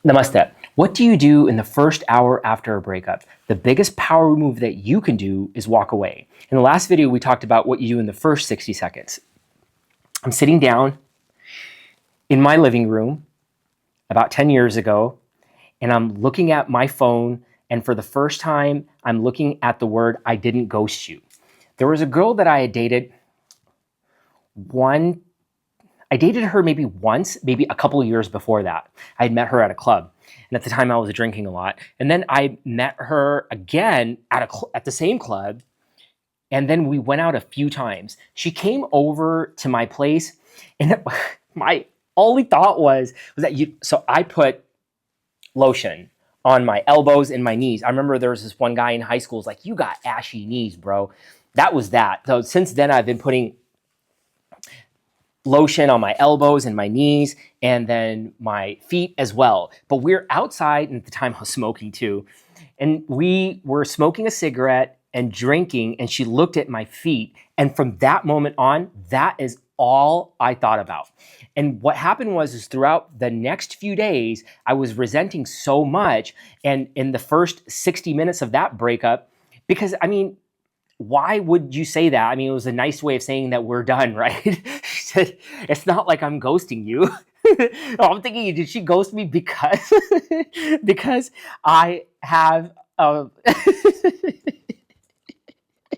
Namaste. What do you do in the first hour after a breakup? The biggest power move that you can do is walk away. In the last video, we talked about what you do in the first 60 seconds. I'm sitting down in my living room about 10 years ago, and I'm looking at my phone, and for the first time, I'm looking at the word, I didn't ghost you. There was a girl that I had dated I dated her maybe once, maybe a couple of years before that. I had met her at a club. And at the time I was drinking a lot. And then I met her again at the same club. And then we went out a few times. She came over to my place, and my only thought was that so I put lotion on my elbows and my knees. I remember there was this one guy in high school who was like, you got ashy knees, bro. That was that. So since then I've been putting lotion on my elbows and my knees, and then my feet as well. But we're outside, and at the time I was smoking too, and we were smoking a cigarette and drinking, and she looked at my feet, and from that moment on, that is all I thought about. And what happened was throughout the next few days, I was resenting so much, and in the first 60 minutes of that breakup, because I mean, why would you say that? I mean, it was a nice way of saying that we're done, right? She said, it's not like I'm ghosting you. I'm thinking, did she ghost me because, because I have,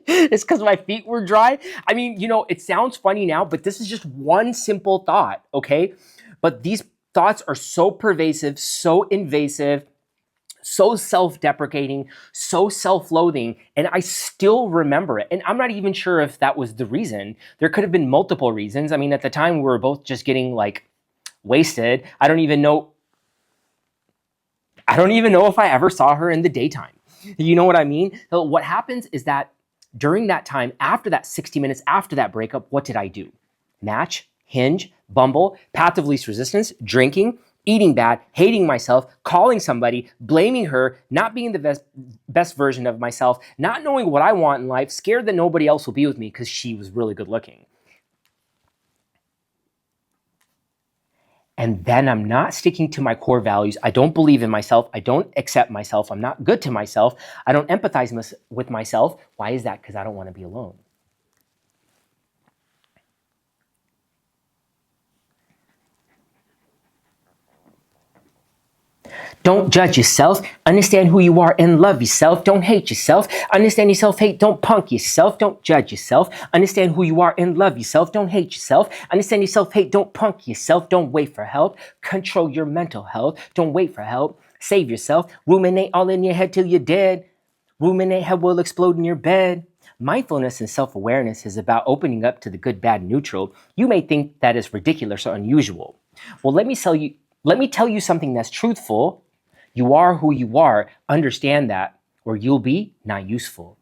it's because my feet were dry? I mean, it sounds funny now, but this is just one simple thought, okay? But these thoughts are so pervasive, so invasive, so self-deprecating, so self-loathing, and I still remember it. And I'm not even sure if that was the reason. There could have been multiple reasons. I mean, at the time we were both just getting like wasted. I don't even know if I ever saw her in the daytime. You know what I mean? So what happens is that during that time, after that 60 minutes after that breakup, what did I do? Match, Hinge, Bumble, path of least resistance, drinking, eating bad, hating myself, calling somebody, blaming her, not being the best version of myself, not knowing what I want in life, scared that nobody else will be with me because she was really good looking. And then I'm not sticking to my core values. I don't believe in myself. I don't accept myself. I'm not good to myself. I don't empathize with myself. Why is that? Because I don't want to be alone. Don't judge yourself. Understand who you are and love yourself. Don't hate yourself. Understand your self-hate. Don't punk yourself. Don't judge yourself. Understand who you are and love yourself. Don't hate yourself. Understand your self-hate. Don't punk yourself. Don't wait for help. Control your mental health. Don't wait for help. Save yourself. Ruminate all in your head till you're dead. Ruminate, head will explode in your bed. Mindfulness and self-awareness is about opening up to the good, bad, neutral. You may think that is ridiculous or unusual. Well, let me tell you something that's truthful. You are who you are. Understand that, or you'll be not useful.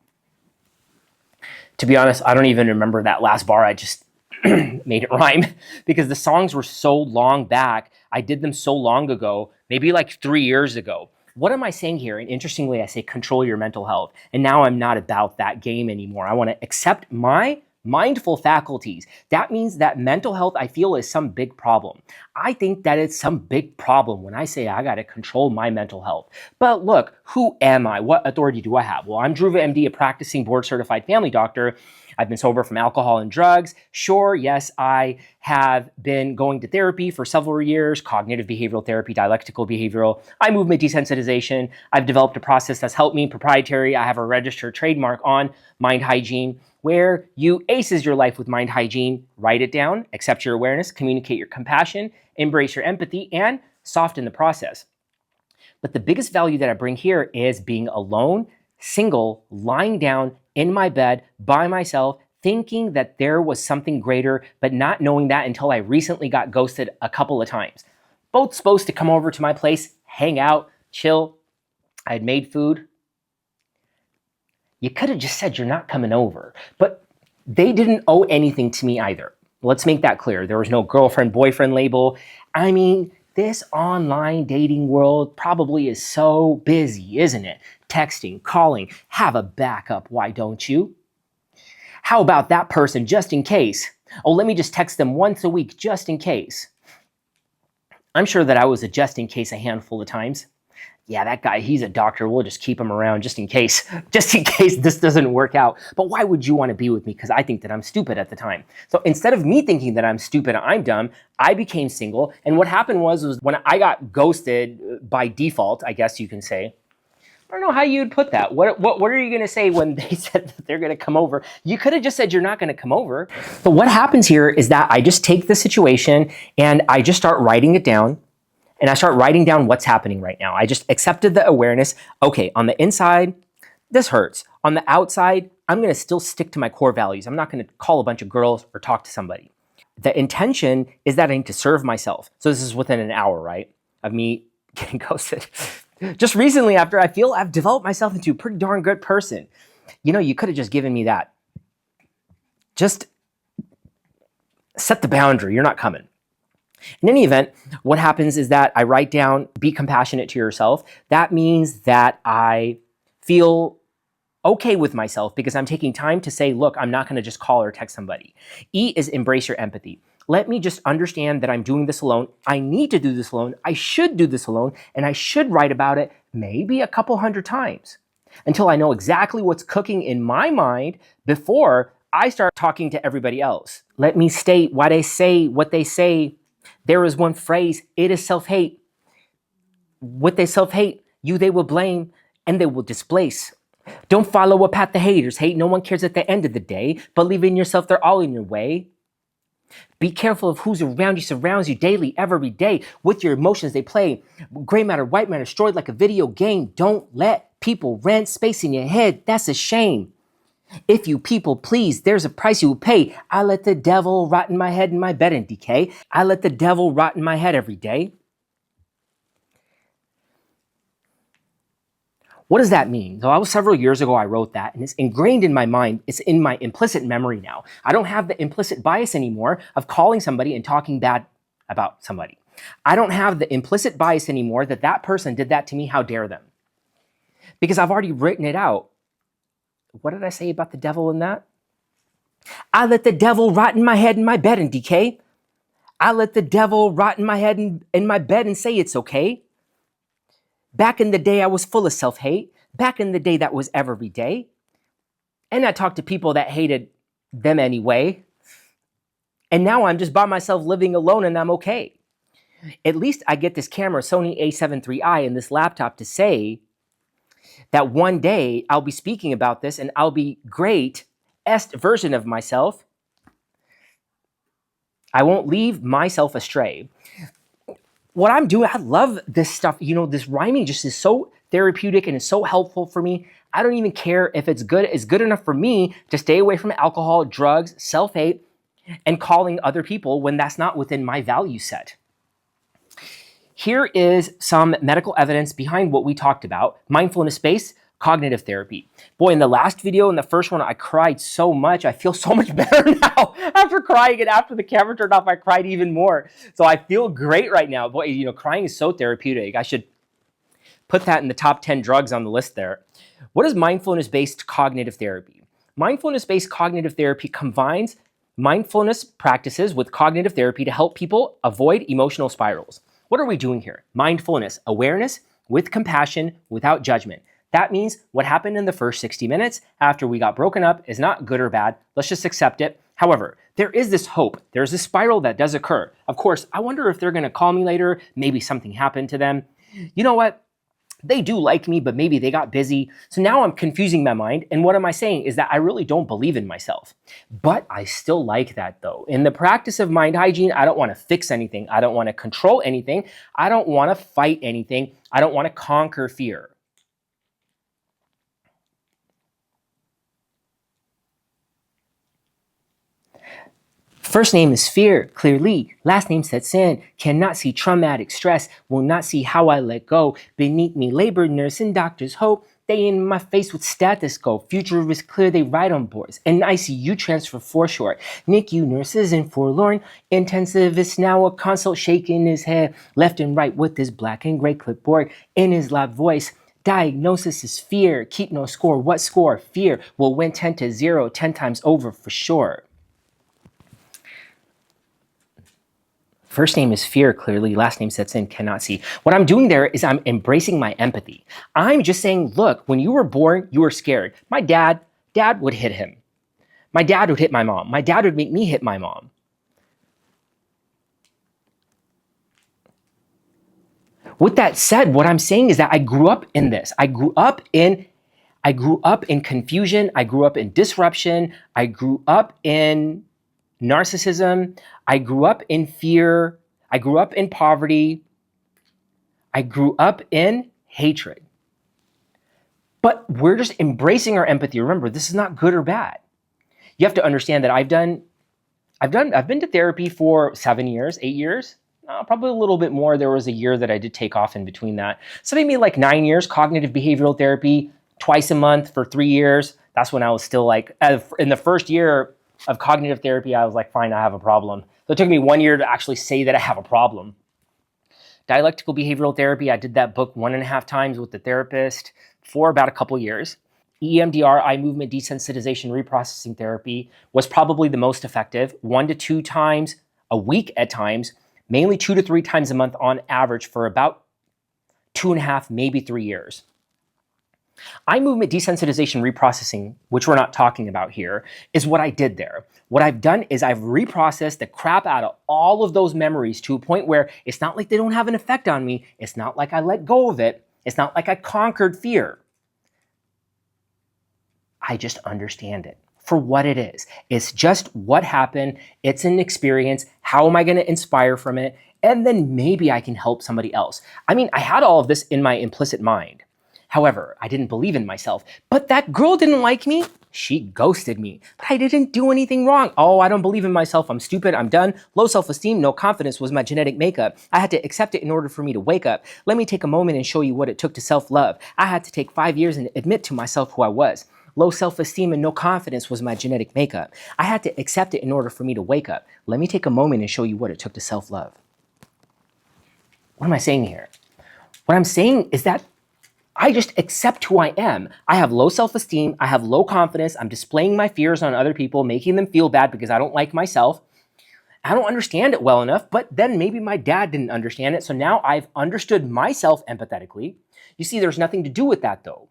To be honest, I don't even remember that last bar. I just made it rhyme because the songs were so long back. I did them so long ago, maybe like 3 years ago. What am I saying here? And interestingly, I say control your mental health. And now I'm not about that game anymore. I want to accept my mindful faculties. That means that mental health, I feel, is some big problem. I think that it's some big problem when I say I got to control my mental health. But look, who am I? What authority do I have? Well, I'm Dhruva MD, a practicing board-certified family doctor. I've been sober from alcohol and drugs. Sure, yes, I have been going to therapy for several years, cognitive behavioral therapy, dialectical behavioral, eye movement desensitization. I've developed a process that's helped me, proprietary. I have a registered trademark on Mind Hygiene, where you aces your life with Mind Hygiene. Write it down, accept your awareness, communicate your compassion, embrace your empathy, and soften the process. But the biggest value that I bring here is being alone, single, lying down in my bed by myself, thinking that there was something greater, but not knowing that until I recently got ghosted a couple of times. Both supposed to come over to my place, hang out, chill. I had made food. You could have just said you're not coming over, but they didn't owe anything to me either. Let's make that clear. There was no girlfriend, boyfriend label. I mean, this online dating world probably is so busy, isn't it? Texting, calling, have a backup, why don't you? How about that person just in case? Oh, let me just text them once a week just in case. I'm sure that I was a just in case a handful of times. Yeah, that guy, he's a doctor. We'll just keep him around just in case this doesn't work out. But why would you want to be with me? Because I think that I'm stupid at the time. So instead of me thinking that I'm stupid, I'm dumb, I became single. And what happened was when I got ghosted by default, I guess you can say, I don't know how you'd put that. What are you going to say when they said that they're going to come over? You could have just said you're not going to come over. But what happens here is that I just take the situation and I just start writing it down. And I start writing down what's happening right now. I just accepted the awareness. Okay, on the inside, this hurts. On the outside, I'm going to still stick to my core values. I'm not going to call a bunch of girls or talk to somebody. The intention is that I need to serve myself. So this is within an hour, right, of me getting ghosted. Just recently, after I feel I've developed myself into a pretty darn good person. You know, you could have just given me that. Just set the boundary. You're not coming. In any event, what happens is that I write down, be compassionate to yourself. That means that I feel okay with myself because I'm taking time to say, look, I'm not going to just call or text somebody. E is embrace your empathy. Let me just understand that I'm doing this alone. I need to do this alone. I should do this alone. And I should write about it maybe a couple hundred times until I know exactly what's cooking in my mind before I start talking to everybody else. Let me state what they say. There is one phrase, it is self-hate. What they self-hate, you they will blame and they will displace. Don't follow what path the haters hate. No one cares at the end of the day. Believe in yourself, they're all in your way. Be careful of who's around you, surrounds you daily, every day. With your emotions, they play. Gray matter, white matter, destroyed like a video game. Don't let people rent space in your head. That's a shame. If you people please, there's a price you will pay. I let the devil rot in my head in my bed and decay. I let the devil rot in my head every day. What does that mean? So several years ago, I wrote that and it's ingrained in my mind. It's in my implicit memory now. I don't have the implicit bias anymore of calling somebody and talking bad about somebody. I don't have the implicit bias anymore that that person did that to me. How dare them? Because I've already written it out. What did I say about the devil in that? I let the devil rot in my head in my bed and decay. I let the devil rot in my head in my bed and say it's okay. Back in the day, I was full of self-hate. Back in the day, that was every day. And I talked to people that hated them anyway. And now I'm just by myself living alone and I'm okay. At least I get this camera, Sony A7 III, and this laptop to say that one day I'll be speaking about this and I'll be greatest version of myself. I won't leave myself astray. What I'm doing, I love this stuff. You know, this rhyming just is so therapeutic and it's so helpful for me. I don't even care if it's good. It's good enough for me to stay away from alcohol, drugs, self-hate, and calling other people when that's not within my value set. Here is some medical evidence behind what we talked about. Mindfulness-based cognitive therapy. Boy, in the last video, in the first one, I cried so much. I feel so much better now. After crying and after the camera turned off, I cried even more. So I feel great right now. Boy, you know, crying is so therapeutic. I should put that in the top 10 drugs on the list there. What is mindfulness-based cognitive therapy? Mindfulness-based cognitive therapy combines mindfulness practices with cognitive therapy to help people avoid emotional spirals. What are we doing here? Mindfulness, awareness with compassion, without judgment. That means what happened in the first 60 minutes after we got broken up is not good or bad. Let's just accept it. However, there is this hope. There's this spiral that does occur. Of course, I wonder if they're going to call me later. Maybe something happened to them. You know what? They do like me, but maybe they got busy. So now I'm confusing my mind. And what am I saying is that I really don't believe in myself. But I still like that though. In the practice of mind hygiene, I don't want to fix anything. I don't want to control anything. I don't want to fight anything. I don't want to conquer fear. First name is fear, clearly. Last name sets in. Cannot see traumatic stress. Will not see how I let go. Beneath me, labor nurse and doctor's hope. They in my face with stethoscope. Future is clear, they ride on boards. And ICU transfer for short. NICU nurses and forlorn. Intensivist now a consult shaking his head left and right with his black and gray clipboard. In his loud voice, diagnosis is fear. Keep no score. What score? Fear. Will win 10-0, 10 times over for sure. First name is fear, clearly. Last name sets in, cannot see. What I'm doing there is I'm embracing my empathy. I'm just saying, look, when you were born, you were scared. My dad would hit him. My dad would hit my mom. My dad would make me hit my mom. With that said, what I'm saying is that I grew up in this. I grew up in confusion. I grew up in disruption. I grew up in narcissism. I grew up in fear. I grew up in poverty. I grew up in hatred. But we're just embracing our empathy. Remember, this is not good or bad. You have to understand that I've been to therapy for 7 years, 8 years, probably a little bit more. There was a year that I did take off in between that. So maybe like 9 years, cognitive behavioral therapy, twice a month for 3 years. That's when I was still like, in the first year of cognitive therapy, I was like, fine, I have a problem. So it took me 1 year to actually say that I have a problem. Dialectical behavioral therapy, I did that book 1.5 times with the therapist for about a couple years. EMDR, eye movement desensitization reprocessing therapy, was probably the most effective, 1 to 2 times a week at times, mainly 2 to 3 times a month on average for about 2.5, maybe 3 years. Eye movement desensitization reprocessing, which we're not talking about here, is what I did there. What I've done is I've reprocessed the crap out of all of those memories to a point where it's not like they don't have an effect on me. It's not like I let go of it. It's not like I conquered fear. I just understand it for what it is. It's just what happened. It's an experience. How am I going to inspire from it? And then maybe I can help somebody else. I mean, I had all of this in my implicit mind. However, I didn't believe in myself. But that girl didn't like me. She ghosted me. But I didn't do anything wrong. Oh, I don't believe in myself. I'm stupid. I'm done. Low self-esteem, no confidence was my genetic makeup. I had to accept it in order for me to wake up. Let me take a moment and show you what it took to self-love. I had to take 5 years and admit to myself who I was. Low self-esteem and no confidence was my genetic makeup. I had to accept it in order for me to wake up. Let me take a moment and show you what it took to self-love. What am I saying here? What I'm saying is that I just accept who I am. I have low self-esteem. I have low confidence. I'm displaying my fears on other people, making them feel bad because I don't like myself. I don't understand it well enough, but then maybe my dad didn't understand it. So now I've understood myself empathetically. You see, there's nothing to do with that though.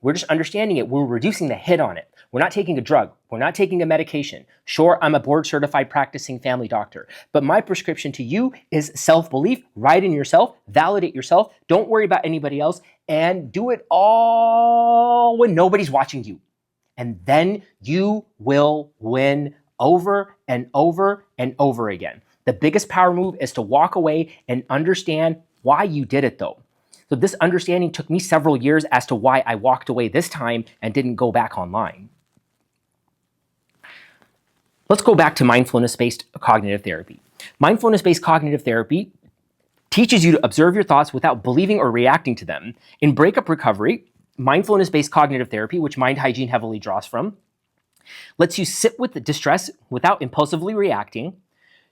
We're just understanding it. We're reducing the hit on it. We're not taking a drug. We're not taking a medication. Sure, I'm a board certified practicing family doctor, but my prescription to you is self-belief. Write in yourself, validate yourself. Don't worry about anybody else and do it all when nobody's watching you. And then you will win over and over and over again. The biggest power move is to walk away and understand why you did it though. So this understanding took me several years as to why I walked away this time and didn't go back online. Let's go back to mindfulness-based cognitive therapy. Mindfulness-based cognitive therapy teaches you to observe your thoughts without believing or reacting to them. In breakup recovery, mindfulness-based cognitive therapy, which Mind Hygiene heavily draws from, lets you sit with the distress without impulsively reacting,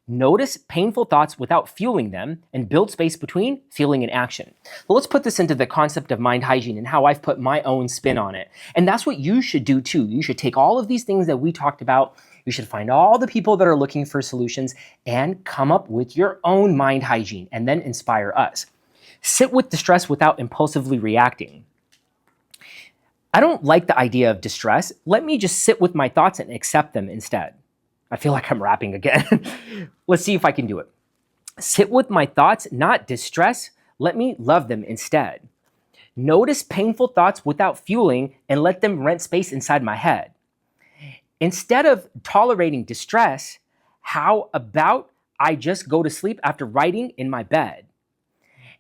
notice painful thoughts without fueling them, and build space between feeling and action. Well, let's put this into the concept of mind hygiene and how I've put my own spin on it. And that's what you should do too. You should take all of these things that we talked about. You should find all the people that are looking for solutions and come up with your own mind hygiene and then inspire us. Sit with distress without impulsively reacting. I don't like the idea of distress. Let me just sit with my thoughts and accept them instead. I feel like I'm rapping again. Let's see if I can do it. Sit with my thoughts, not distress. Let me love them instead. Notice painful thoughts without fueling and let them rent space inside my head. Instead of tolerating distress, how about I just go to sleep after writing in my bed?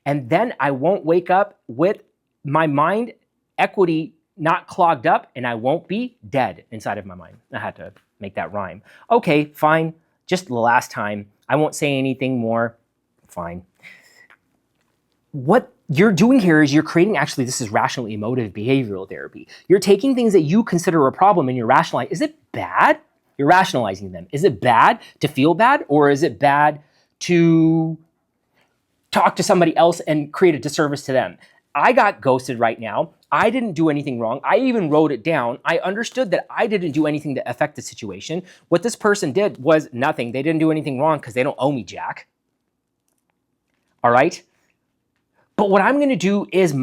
And then I won't wake up with my mind equity not clogged up and I won't be dead inside of my mind. I had to make that rhyme. Okay, fine. Just the last time. I won't say anything more. Fine. What you're doing here is you're creating, actually, this is rational emotive behavioral therapy. You're taking things that you consider a problem and you're rationalizing. Is it bad? You're rationalizing them. Is it bad to feel bad, or is it bad to talk to somebody else and create a disservice to them? I got ghosted right now. I didn't do anything wrong. I even wrote it down. I understood that I didn't do anything to affect the situation. What this person did was nothing. They didn't do anything wrong because they don't owe me jack. all right? But what I'm gonna do is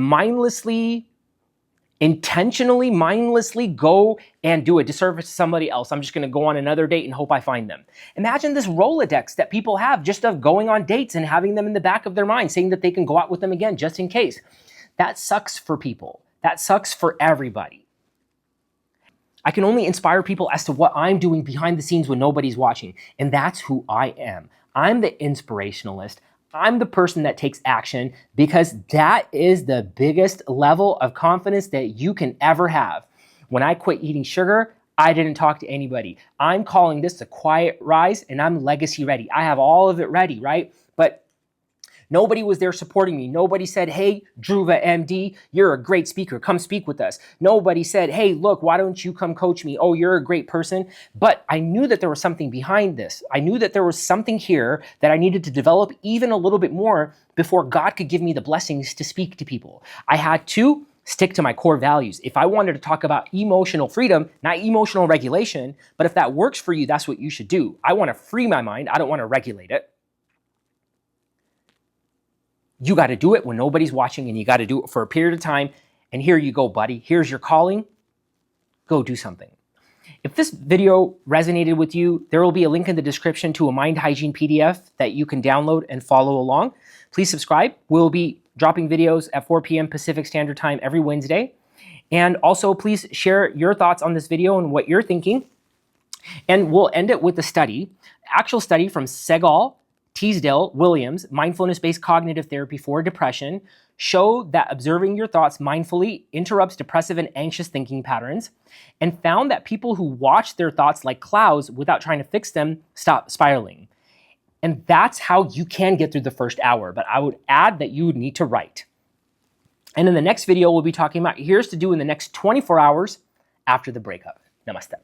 intentionally, mindlessly go and do a disservice to somebody else. I'm just gonna go on another date and hope I find them. Imagine this Rolodex that people have just of going on dates and having them in the back of their mind, saying that they can go out with them again just in case. That sucks for people. That sucks for everybody. I can only inspire people as to what I'm doing behind the scenes when nobody's watching, and that's who I am. I'm the inspirationalist. I'm the person that takes action, because that is the biggest level of confidence that you can ever have. When I quit eating sugar, I didn't talk to anybody. I'm calling this a quiet rise, and I'm legacy ready. I have all of it ready, right? But nobody was there supporting me. Nobody said, hey, Dhruva MD, you're a great speaker. Come speak with us. Nobody said, hey, look, why don't you come coach me? Oh, you're a great person. But I knew that there was something behind this. I knew that there was something here that I needed to develop even a little bit more before God could give me the blessings to speak to people. I had to stick to my core values. If I wanted to talk about emotional freedom, not emotional regulation, but if that works for you, that's what you should do. I want to free my mind. I don't want to regulate it. You got to do it when nobody's watching, and you got to do it for a period of time. And here you go, buddy. Here's your calling. Go do something. If this video resonated with you, there will be a link in the description to a Mind Hygiene PDF that you can download and follow along. Please subscribe. We'll be dropping videos at 4 p.m. Pacific Standard Time every Wednesday. And also, please share your thoughts on this video and what you're thinking. And we'll end it with a study, actual study from Segal, Teasdale, Williams, Mindfulness-Based Cognitive Therapy for Depression, show that observing your thoughts mindfully interrupts depressive and anxious thinking patterns, and found that people who watch their thoughts like clouds without trying to fix them stop spiraling. And that's how you can get through the first hour, but I would add that you would need to write. And in the next video, we'll be talking about here's to do in the next 24 hours after the breakup. Namaste.